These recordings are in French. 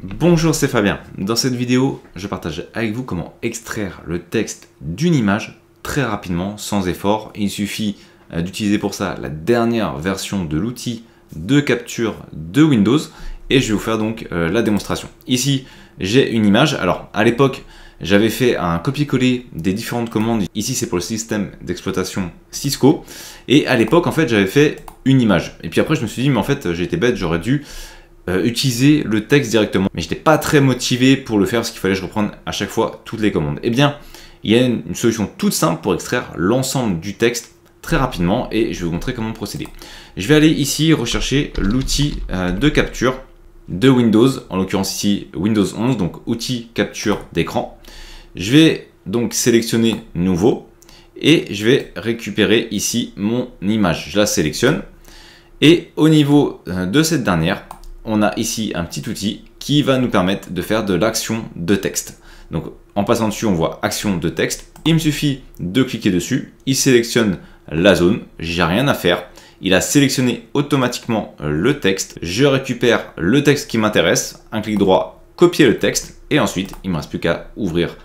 Bonjour, c'est Fabien. Dans cette vidéo, je partage avec vous comment extraire le texte d'une image très rapidement, sans effort. Il suffit d'utiliser pour ça la dernière version de l'outil de capture de Windows et je vais vous faire donc la démonstration. Ici, j'ai une image. Alors, à l'époque, j'avais fait un copier-coller des différentes commandes. Ici, c'est pour le système d'exploitation Cisco. Et à l'époque, en fait, j'avais fait une image. Et puis après, je me suis dit, mais en fait, j'ai été bête, j'aurais dû utiliser le texte directement. Mais j'étais pas très motivé pour le faire parce qu'il fallait que je reprenne à chaque fois toutes les commandes. Eh bien, il y a une solution toute simple pour extraire l'ensemble du texte très rapidement et je vais vous montrer comment procéder. Je vais aller ici rechercher l'outil de capture de Windows, en l'occurrence ici Windows 11, donc outil capture d'écran. Je vais donc sélectionner nouveau et je vais récupérer ici mon image. Je la sélectionne et au niveau de cette dernière, on a ici un petit outil qui va nous permettre de faire de l'action de texte. Donc en passant dessus, on voit action de texte. Il me suffit de cliquer dessus, il sélectionne la zone, j'ai rien à faire. Il a sélectionné automatiquement le texte. Je récupère le texte qui m'intéresse, un clic droit, copier le texte et ensuite il ne me reste plus qu'à ouvrir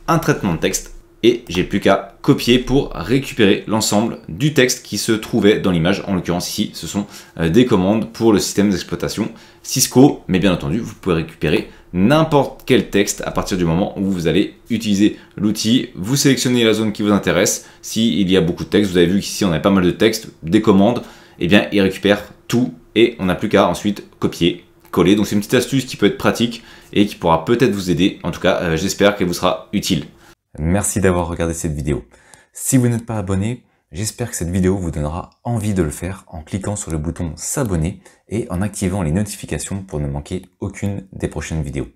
un traitement de texte et j'ai plus qu'à copier pour récupérer l'ensemble du texte qui se trouvait dans l'image. En l'occurrence ici, ce sont des commandes pour le système d'exploitation Cisco, mais bien entendu, vous pouvez récupérer n'importe quel texte à partir du moment où vous allez utiliser l'outil. Vous sélectionnez la zone qui vous intéresse. S'il y a beaucoup de texte, vous avez vu qu'ici on a pas mal de texte, des commandes, et bien il récupère tout et on n'a plus qu'à ensuite copier, coller. Donc c'est une petite astuce qui peut être pratique et qui pourra peut-être vous aider. En tout cas, j'espère qu'elle vous sera utile. Merci d'avoir regardé cette vidéo. Si vous n'êtes pas abonné, j'espère que cette vidéo vous donnera envie de le faire en cliquant sur le bouton s'abonner et en activant les notifications pour ne manquer aucune des prochaines vidéos.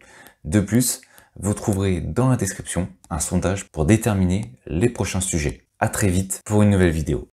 De plus, vous trouverez dans la description un sondage pour déterminer les prochains sujets. À très vite pour une nouvelle vidéo.